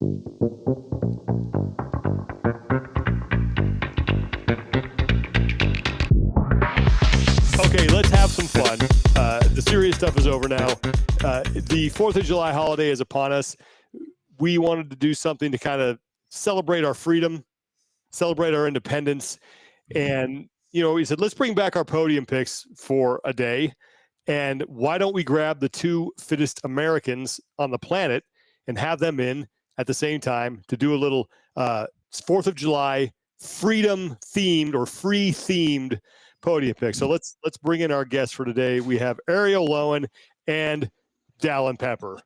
Okay, let's have some fun. The serious stuff is over now. The 4th of July holiday is upon us. We wanted to do something to kind of celebrate our freedom, celebrate our independence. And, we said, let's bring back our podium picks for a day. And why don't we grab the 2 fittest Americans on the planet and have them in at the same time to do a little 4th of July freedom themed or free themed podium pick. So let's bring in our guests for today. We have Arielle, Loewen, and Dallin Pepper.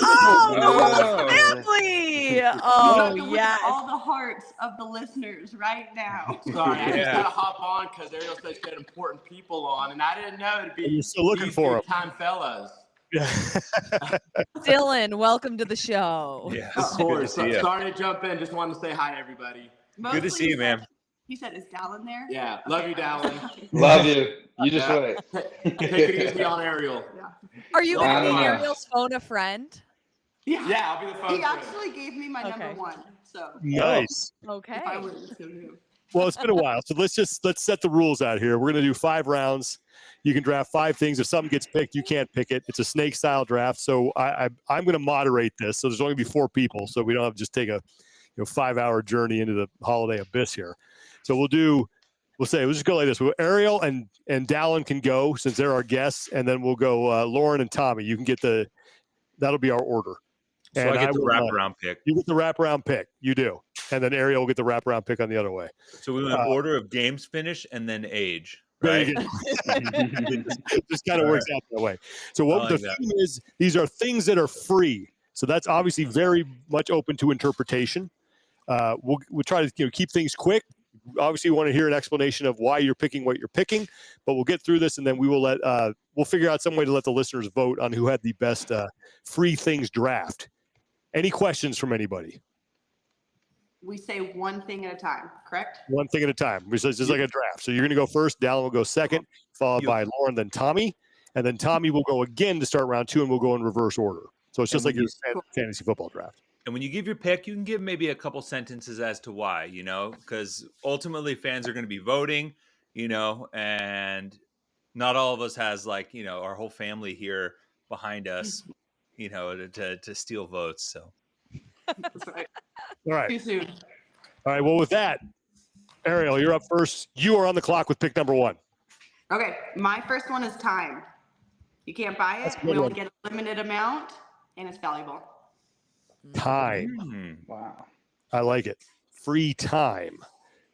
Oh, the whole family! Oh, yes. All the hearts of the listeners right now. Sorry, I just got to hop on because Arielle said she had important people on, and I didn't know it'd be You're still looking for them. Time fellas. Yeah. Dallin, welcome to the show. Yeah, of course. Sorry to jump in. Just wanted to say hi to everybody. Good to see you, man. He said, is Dallin there? Yeah, love you, Dallin. Love you. You just wait. Take it easy on Arielle. Yeah. Are you going to be Arielle's phone a friend? Yeah, I'll be the phone. He actually gave me my number 1. So Nice. Okay. If I wouldn't assume him. Well, it's been a while, so let's set the rules out here. We're going to do 5 rounds. You can draft 5 things. If something gets picked, you can't pick it. It's a snake style draft. So I'm going to moderate this. So there's only going to be 4 people, so we don't have to just take a 5-hour journey into the holiday abyss here. So we'll just go like this. Arielle and Dallin can go since they're our guests, and then we'll go Lauren and Tommy. You can get that'll be our order. So and I get the wraparound pick. You get the wraparound pick. You do. And then Arielle will get the wraparound pick on the other way. So we want order of games finish and then age. Right? Right? Just kind of works out that way. So what the theme is, these are things that are free. So that's obviously very much open to interpretation. We'll try to keep things quick. Obviously, we want to hear an explanation of why you're picking what you're picking, but we'll get through this and then we will we'll figure out some way to let the listeners vote on who had the best free things draft. Any questions from anybody? We say one thing at a time, correct? One thing at a time. It's just like a draft. So you're going to go first. Dallin will go second, followed by Lauren, then Tommy. And then Tommy will go again to start round 2, and we'll go in reverse order. So it's just like your fantasy football draft. And when you give your pick, you can give maybe a couple sentences as to why, because ultimately fans are going to be voting, and not all of us has our whole family here behind us, to steal votes. So That's right. All right. Too soon. All right. Well, with that, Arielle, you're up first. You are on the clock with pick number 1. Okay. My first one is time. You can't buy it. We only get a limited amount, and it's valuable. Time. Wow. I like it. Free time.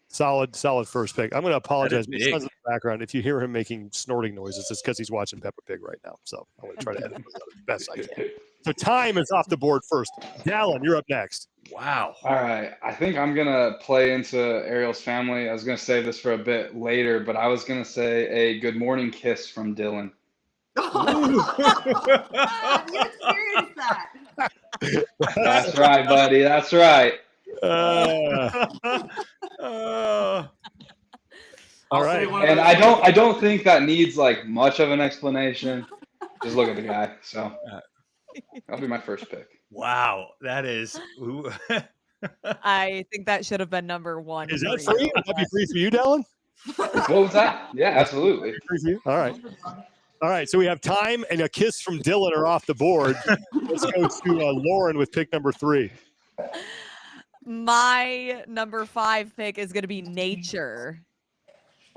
Solid first pick. I'm going to apologize. My son's in the background. If you hear him making snorting noises, it's because he's watching Peppa Pig right now. So I'm going to try to edit those out as best I can. So time is off the board first. Dallin, you're up next. Wow. All right. I think I'm going to play into Arielle's family. I was going to save this for a bit later, but I was going to say a good morning kiss from Dallin. You experienced that. That's right, buddy. That's right. All right. And I don't think that needs much of an explanation. Just look at the guy. So that'll be my first pick. Wow. That is. I think that should have been number 1. Is that free? Would that be free for you, Dallin? What was that? Yeah, absolutely. Free for you? All right. All right. So we have time and a kiss from Dallin are off the board. Let's go to Lauren with pick number 3. My number 5 pick is going to be nature.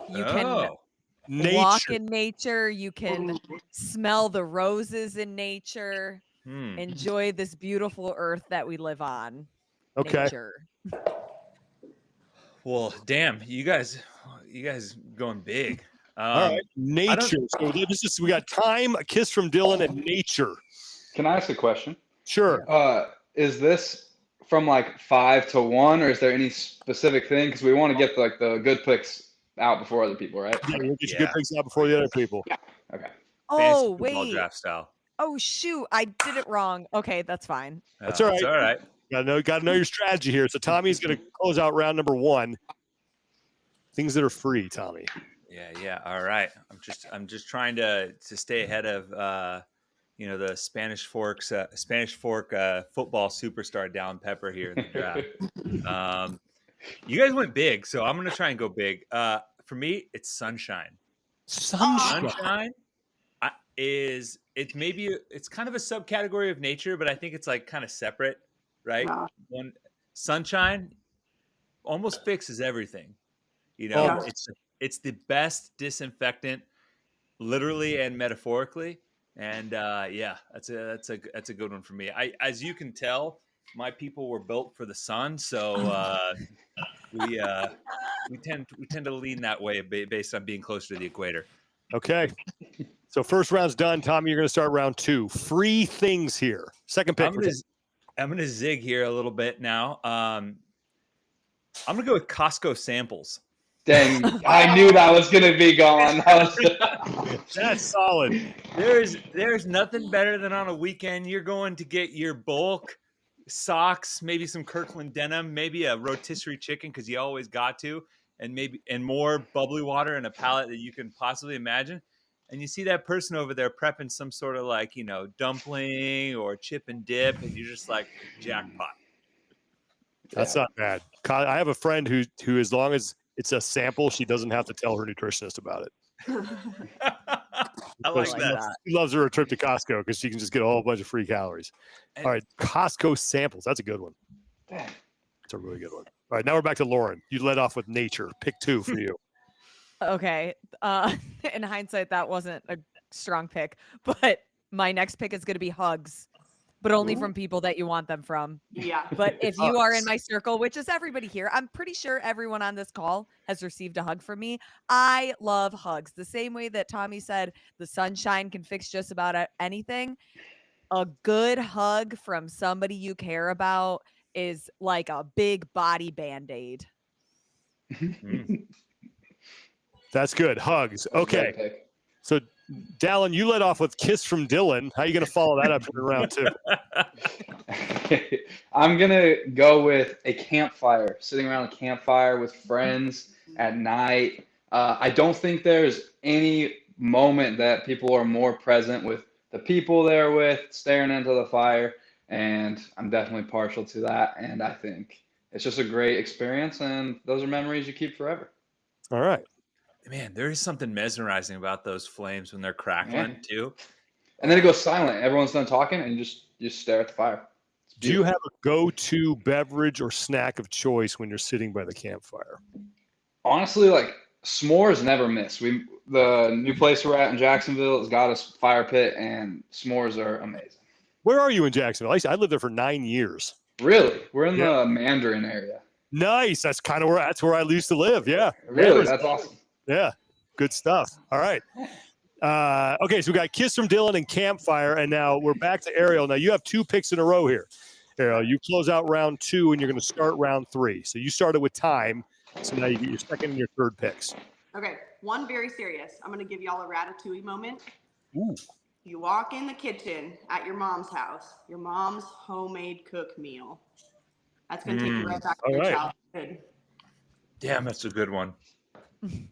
You can walk in nature. You can smell the roses in nature. Enjoy this beautiful earth that we live on. Okay. Nature. Well, damn, you guys going big. All right, nature. So we got time, a kiss from Dallin, and nature. Can I ask a question? Sure. Is this from 5 to 1, or is there any specific thing? Because we want to get the good picks out before other people, right? Yeah, we'll get your good picks out before the other people. Yeah. Okay. Oh, wait. Draft style. Oh, shoot. I did it wrong. Okay, that's fine. That's all right. That's all right. Got to know your strategy here. So Tommy's going to close out round number 1. Things that are free, Tommy. Yeah. All right. I'm just trying to stay ahead of the Spanish Fork football superstar Dallin Pepper here in the draft. You guys went big, so I'm going to try and go big. For me, it's Sunshine. Sunshine it's kind of a subcategory of nature, but I think it's like kind of separate, right? One Sunshine almost fixes everything. It's the best disinfectant, literally and metaphorically. And that's a good one for me. As you can tell, my people were built for the sun, so we tend to lean that way based on being closer to the equator. Okay. So first round's done. Tommy, you're going to start round 2. Free things here. Second pick. I'm going to zig here a little bit now. I'm going to go with Costco samples. Dang, I knew that was going to be gone. That's solid. There's nothing better than on a weekend you're going to get your bulk socks, maybe some Kirkland denim, maybe a rotisserie chicken because you always got to, and more bubbly water in a pallet that you can possibly imagine. And you see that person over there prepping some sort of dumpling or chip and dip, and you're just like, jackpot. That's not bad. I have a friend who as long as it's a sample, she doesn't have to tell her nutritionist about it. I like that. She loves her trip to Costco because she can just get a whole bunch of free calories. All right, Costco samples. That's a good one. That's a really good one. All right, now we're back to Lauren. You led off with nature. Pick 2 for you. Okay. In hindsight, that wasn't a strong pick, but my next pick is going to be hugs, but only from people that you want them from. Yeah. But if you are in my circle, which is everybody here, I'm pretty sure everyone on this call has received a hug from me. I love hugs. The same way that Tommy said the sunshine can fix just about anything. A good hug from somebody you care about is like a big body Band-Aid. That's good. Hugs. Okay. So, Dallin, you led off with Kiss from Dallin. How are you going to follow that up in round 2? I'm going to go with a campfire, sitting around a campfire with friends at night. I don't think there's any moment that people are more present with the people they're with, staring into the fire, and I'm definitely partial to that, and I think it's just a great experience, and those are memories you keep forever. All right. Man, there is something mesmerizing about those flames when they're crackling too. And then it goes silent. Everyone's done talking, and you just stare at the fire. Do you have a go-to beverage or snack of choice when you're sitting by the campfire? Honestly, s'mores never miss. The new place we're at in Jacksonville has got us fire pit, and s'mores are amazing. Where are you in Jacksonville? I lived there for 9 years. Really? We're in the Mandarin area. Nice. That's kind of where I used to live. Yeah. Really? That's awesome. Yeah. Good stuff. All right. Okay, so we got Kiss from Dallin and Campfire, and now we're back to Arielle. Now you have 2 picks in a row here. Arielle, you close out round 2, and you're going to start round 3. So you started with time, so now you get your second and your third picks. Okay, one very serious. I'm going to give y'all a ratatouille moment. Ooh. You walk in the kitchen at your mom's house, your mom's homemade cook meal. That's going to take you right back to your childhood. Damn, that's a good one.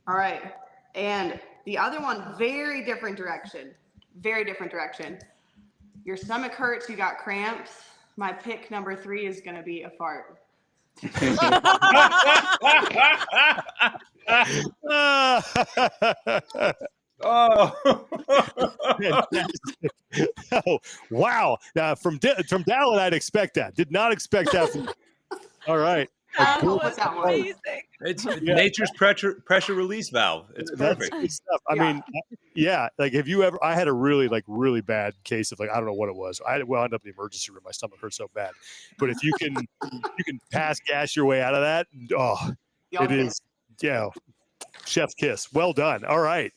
All right. And the other one, very different direction. Very different direction. Your stomach hurts, you got cramps. My pick number 3 is going to be a fart. Oh. Oh, wow. Now, from Dallin, I'd expect that. Did not expect that. All right. That was amazing. It's nature's pressure release valve. It's perfect. That's good stuff. I mean, have you ever? I had a really bad case of I don't know what it was. I wound up in the emergency room. My stomach hurt so bad. But if you can pass gas your way out of that, it is chef's kiss. Well done. All right.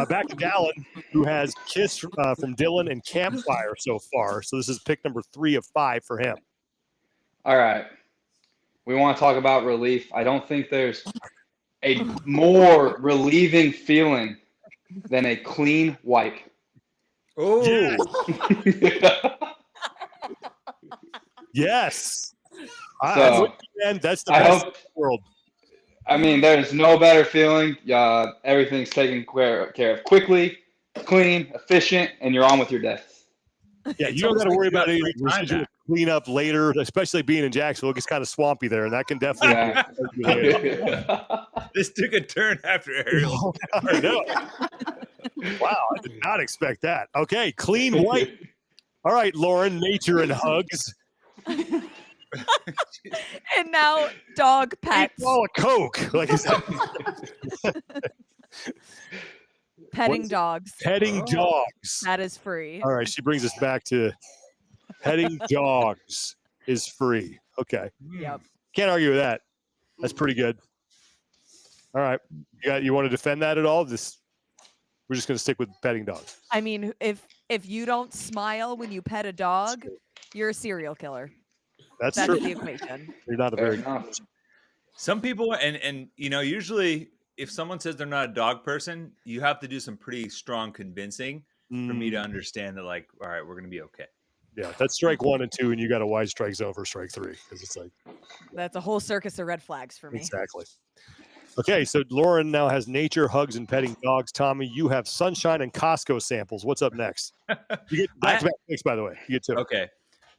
Back to Dallin, who has Kiss from Dallin and Campfire so far. So this is pick number 3 of 5 for him. All right. We want to talk about relief. I don't think there's a more relieving feeling than a clean wipe. Oh. Yes. So, that's the best in the world. I mean, there's no better feeling. Everything's taken care of quickly, clean, efficient, and you're on with your day. Yeah, you don't got to worry about any residual cleanup later, especially being in Jacksonville. It gets kind of swampy there, and that can definitely hurt you later. This took a turn after Arielle. I know. Wow, I did not expect that. Okay, clean white. All right, Lauren, nature and hugs. And now dog pets. All a Coke. Like is that? Petting dogs. Petting dogs. That is free. All right, she brings us back to petting dogs is free. Okay. Yep. Can't argue with that. That's pretty good. All right. You want to defend that at all? We're just going to stick with petting dogs. I mean, if you don't smile when you pet a dog, you're a serial killer. That's That's true. the equation. You're not a very Some people, and usually if someone says they're not a dog person, you have to do some pretty strong convincing for me to understand that, like, all right, we're going to be okay. Yeah, that's strike 1 and 2, and you got a wide strike zone for strike 3 because it's like that's a whole circus of red flags for me. Exactly. Okay, so Lauren now has nature, hugs, and petting dogs. Tommy, you have sunshine and Costco samples. What's up next? You get back-to-back picks, by the way. You get 2. Okay.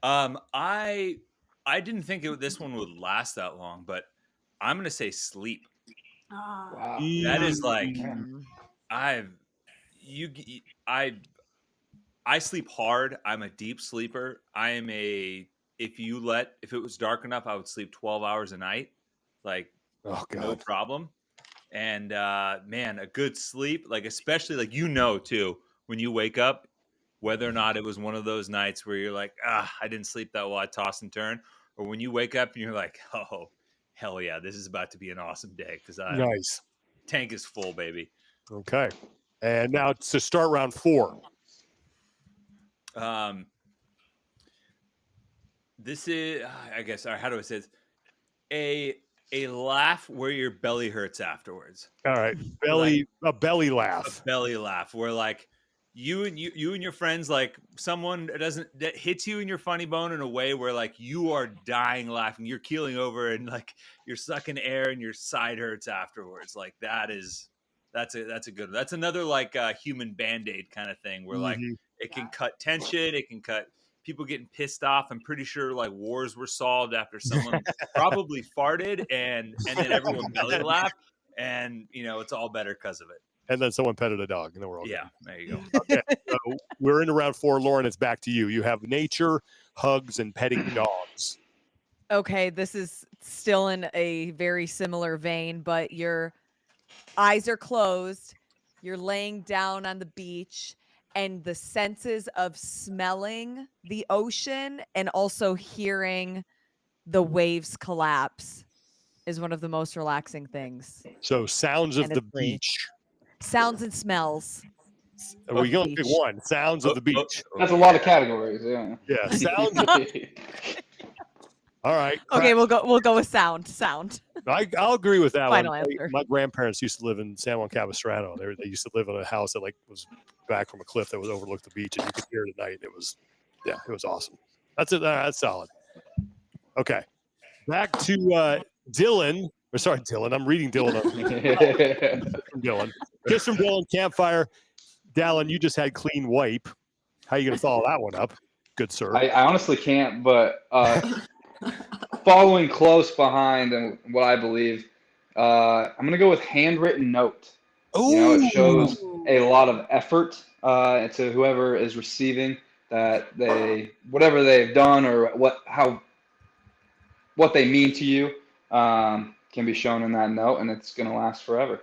I didn't think this one would last that long, but I'm gonna say sleep. Wow. That is like I sleep hard. I'm a deep sleeper. If it was dark enough, I would sleep 12 hours a night. Like, no problem. And man, a good sleep, like especially like too, when you wake up, whether or not it was one of those nights where you're like, I didn't sleep that well, I toss and turn, or when you wake up and you're like, oh, hell yeah, this is about to be an awesome day because nice tank is full, baby. Okay, and now to start round 4. This is, I guess, how do I say this? A laugh where your belly hurts afterwards. All right, a belly laugh. A belly laugh where like you and your friends, like someone that hits you in your funny bone in a way where like you are dying laughing, you're keeling over and like you're sucking air and your side hurts afterwards. Like that's a good. That's another like human Band-Aid kind of thing where like it can cut tension, it can cut people getting pissed off. I'm pretty sure like wars were solved after someone probably farted and then everyone belly laughed, and it's all better because of it. And then someone petted a dog, and then we're all good. There you go. Okay, so we're into round 4. Lauren, it's back to you. You have nature, hugs, and petting dogs. Okay, this is still in a very similar vein, but your eyes are closed. You're laying down on the beach, and the senses of smelling the ocean and also hearing the waves collapse is one of the most relaxing things. So sounds of the beach. Sounds and smells. We can only pick one. Sounds of the beach. That's a lot of categories. Yeah. Yeah. Sounds. All right. Okay, we'll go with sound. Sound. I'll agree with that Final one. answer. My grandparents used to live in San Juan Capistrano. They used to live in a house that like was back from a cliff that was overlooked the beach, and you could hear it at night. It was awesome. That's it. That's solid. Okay. Back to Dallin. Or sorry, Dallin. I'm reading Dallin. From Dallin. Kiss from Dallin. Campfire. Dallin, you just had clean wipe. How are you going to follow that one up? Good sir. I honestly can't, but following close behind and what I believe, I'm going to go with handwritten note. Ooh. It shows a lot of effort to whoever is receiving that whatever they've done or what they mean to you can be shown in that note, and it's going to last forever.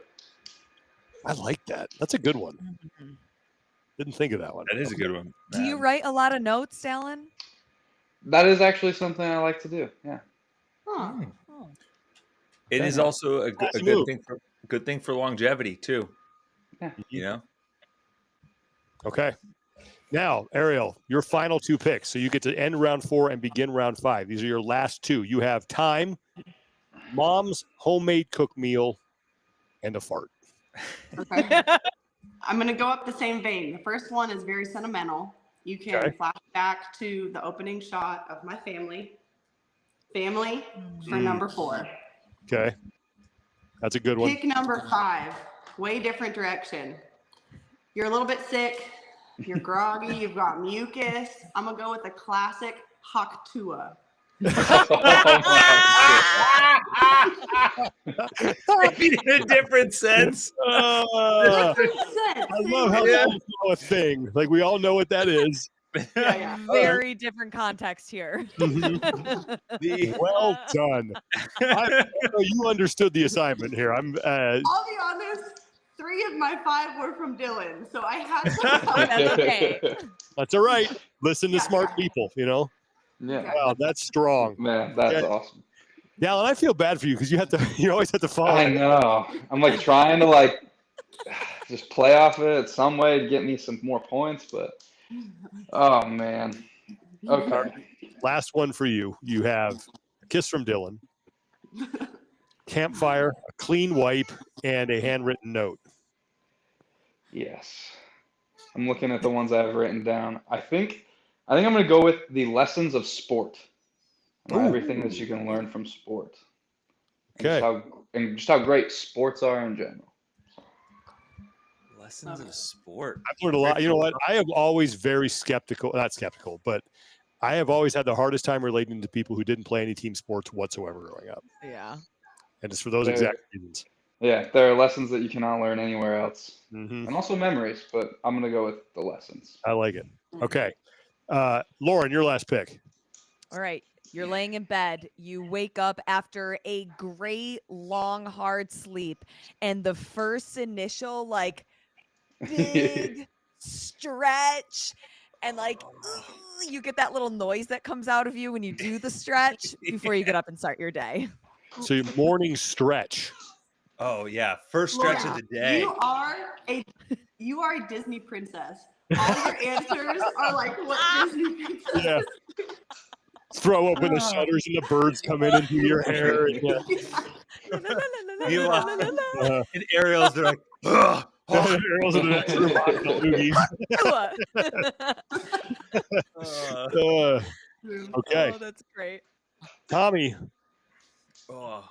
I like that. That's a good one. Didn't think of that one. That is a good one. Do you write a lot of notes, Dallin? That is actually something I like to do. Yeah. Huh. It is also a good thing for longevity too. Yeah. Okay. Now, Arielle, your final 2 picks. So you get to end round 4 and begin round 5. These are your last 2. You have time, mom's homemade cooked meal, and a fart. Okay. I'm going to go up the same vein. The first one is very sentimental. You can flash back to the opening shot of my family. Family for number 4. Okay. That's a good one. Pick number 5. Way different direction. You're a little bit sick. If you're groggy, you've got mucus. I'm going to go with the classic Haktua. In a different sense. I love how Yeah. that's a thing. Like we all know what that is. Yeah. Very different context here. Well done. I know you understood the assignment here. I'll be honest. 3 of my 5 were from Dallin, so I had some. That's okay. That's all right. Listen to smart people, you know. Yeah. Wow, that's strong. Man, that's awesome. Dallin, I feel bad for you because you always have to follow. I know. I'm like trying to like just play off it some way to get me some more points, but oh man. Okay. Last one for you. You have a kiss from Dallin, campfire, a clean wipe, and a handwritten note. Yes. I'm looking at the ones I have written down. I think I'm gonna go with the lessons of sport. And everything that you can learn from sport. Okay. And just how great sports are in general. Lessons of sport. I've learned a lot. You know what? I have always not skeptical, but I have always had the hardest time relating to people who didn't play any team sports whatsoever growing up. Yeah. And it's for those exact reasons. Yeah, there are lessons that you cannot learn anywhere else. Mm-hmm. And also memories, but I'm going to go with the lessons. I like it. Okay. Lauren, your last pick. All right. You're laying in bed. You wake up after a great, long, hard sleep. And the first initial, like, big stretch. And, like, you get that little noise that comes out of you when you do the stretch before you get up and start your day. So your morning stretch. Oh yeah, first stretch of the day. You are a Disney princess. All your answers are like what Disney princess. Yeah. Throw open the shutters and the birds come in and do your hair. And, and Arielle's they're like, ugh. Arielle's in the next room okay. Oh, that's great. Tommy,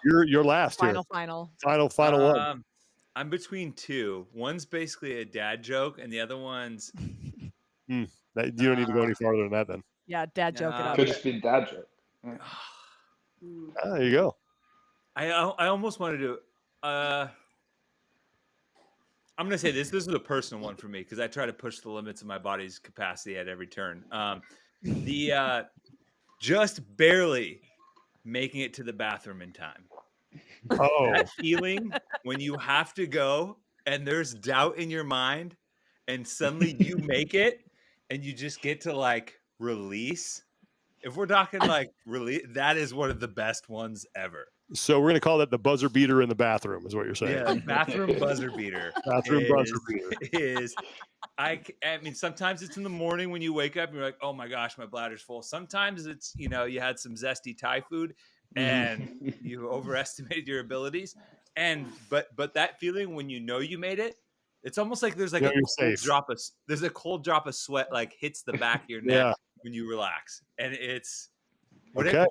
you're last Final one. I'm between 2. One's basically a dad joke, and the other one's. You don't need to go any farther than that, then. Yeah, dad joke it up. Could just be dad joke. There you go. I almost wanted to. I'm gonna say this. This is a personal one for me because I try to push the limits of my body's capacity at every turn. Just barely making it to the bathroom in time. Oh, that feeling when you have to go and there's doubt in your mind, and suddenly you make it, and you just get to like release. If we're talking like release, that is one of the best ones ever. So we're gonna call that the buzzer beater in the bathroom, is what you're saying? Yeah, bathroom buzzer beater. Bathroom buzzer beater is. I mean, sometimes it's in the morning when you wake up and you're like, oh my gosh, my bladder's full. Sometimes it's, you had some zesty Thai food and you overestimated your abilities. But that feeling when you made it, it's almost like there's like a cold drop of sweat like hits the back of your neck when you relax. And it's whatever,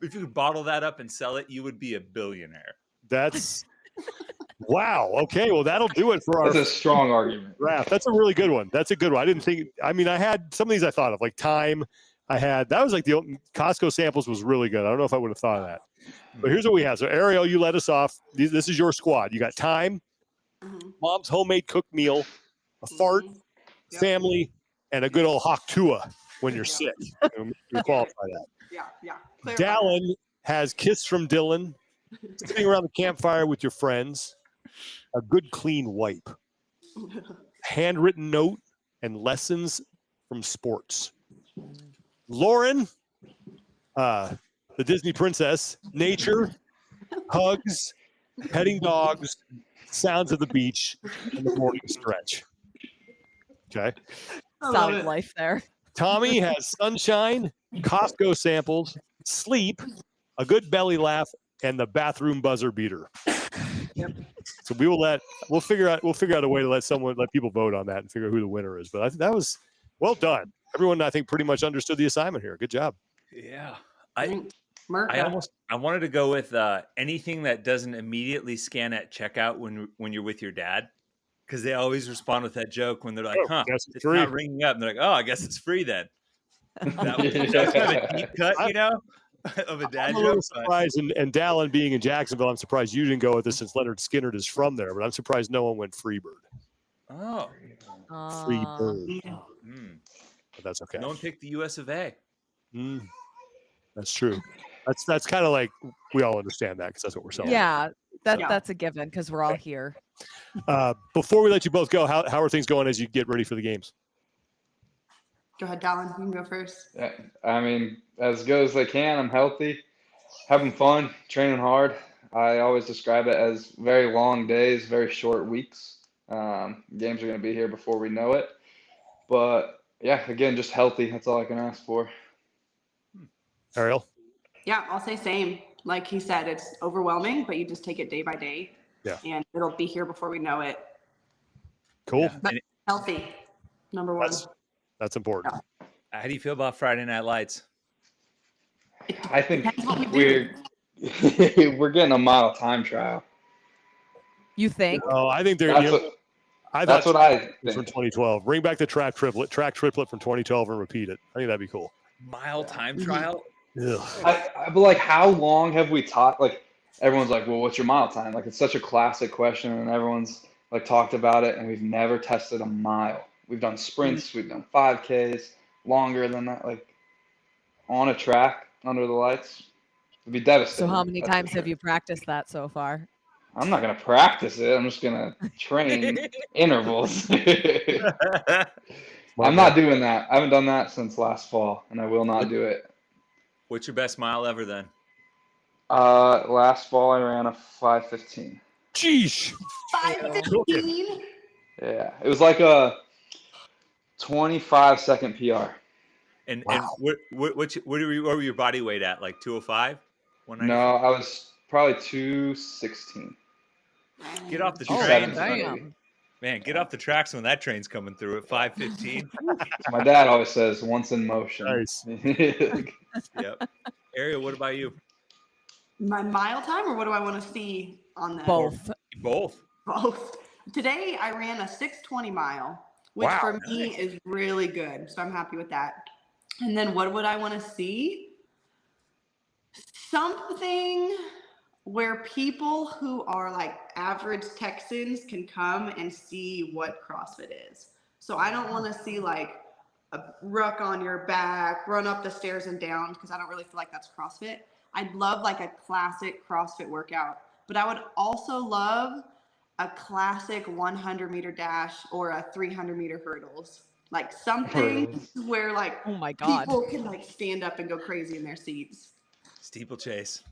if you could bottle that up and sell it, you would be a billionaire. That's wow. Okay. Well, that'll do it for That's a strong argument. Draft. That's a really good one. That's a good one. I had some of these I thought of, like time. That was like the Costco samples was really good. I don't know if I would have thought of that. But here's what we have. So Arielle, you let us off. This is your squad. You got time, mom's homemade cooked meal, a fart, family, and a good old Haktua when you're sick. You qualify that. Yeah. Dallin has kiss from Dallin, sitting around the campfire with your friends, a good clean wipe, handwritten note, and lessons from sports. Lauren, the Disney princess, nature, hugs, petting dogs, sounds of the beach, and the morning stretch. Okay. Solid life there. Tommy has sunshine, Costco samples, sleep, a good belly laugh, and the bathroom buzzer beater. Yep. So we'll figure out a way to let people vote on that and figure out who the winner is. But I think that was well done. Everyone, I think, pretty much understood the assignment here. Good job. Yeah. I wanted to go with anything that doesn't immediately scan at checkout when you're with your dad. Because they always respond with that joke when they're like, Oh, huh, guess it's it's free. not ringing up. And they're like, oh, I guess it's free then. That was Yeah. that's kind of a deep cut, of a dad I'm a little joke. surprised, and Dallin being in Jacksonville, I'm surprised you didn't go with this since Leonard Skinner is from there, but I'm surprised no one went Freebird. Oh. Freebird. But that's okay. No one picked the US of A. That's true. That's kind of like we all understand that because that's what we're selling. Yeah, that's a given because we're all here. Before we let you both go, how are things going as you get ready for the games? Go ahead, Dallin. You can go first. Yeah, I mean, as good as they can. I'm healthy, having fun, training hard. I always describe it as very long days, very short weeks. Games are going to be here before we know it. But yeah, again, just healthy. That's all I can ask for. Arielle? Yeah, I'll say same. Like he said, it's overwhelming, but you just take it day by day. Yeah. And it'll be here before we know it. Cool. Yeah. But healthy, number one. That's important. How do you feel about Friday Night Lights? I think Depends what we do. we're getting a mile time trial. You think? Oh, I think they're. That's what I from think. 2012. Bring back the track triplet from 2012 and repeat it. I think that'd be cool. Mile time trial? Ugh. But like, how long have we taught? Like, everyone's like, well, what's your mile time? Like, it's such a classic question, and everyone's like talked about it, and we've never tested a mile. We've done sprints, we've done 5Ks, longer than that, like on a track under the lights. It'd be devastating. So how many that's for times have sure. you practiced that so far? I'm not gonna practice it. I'm just gonna train intervals. I'm not doing that. I haven't done that since last fall, and I will not do it. What's your best mile ever then? Last fall I ran a 5:15. Jeez. 5:15. Yeah, it was like a 25-second PR. And Wow. and what were your body weight at? Like 205? No, I was probably 216. Get off the Oh, train. 217 damn. maybe. Man, get off the tracks when that train's coming through at 5:15. My dad always says, once in motion. Nice. Yep. Arielle, what about you? My mile time, or what do I want to see on that? Both. Both. Both. Today I ran a 6:20 mile, which Wow, for me is really good. So I'm happy with that. And then what would I want to see? Something where people who are like average Texans can come and see what CrossFit is. So I don't want to see like a ruck on your back, run up the stairs and down, because I don't really feel like that's CrossFit. I'd love like a classic CrossFit workout, but I would also love a classic 100-meter dash or a 300-meter hurdles. Like something where like Oh my God. people can like stand up and go crazy in their seats. Steeplechase.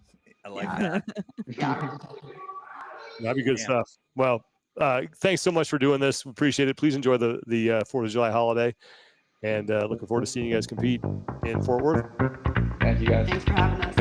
I like Yeah. that. Yeah. That'd be good Yeah. stuff. Well, thanks so much for doing this. We appreciate it. Please enjoy the 4th of July holiday, and looking forward to seeing you guys compete in Fort Worth. Thank you, guys. Thanks for having us.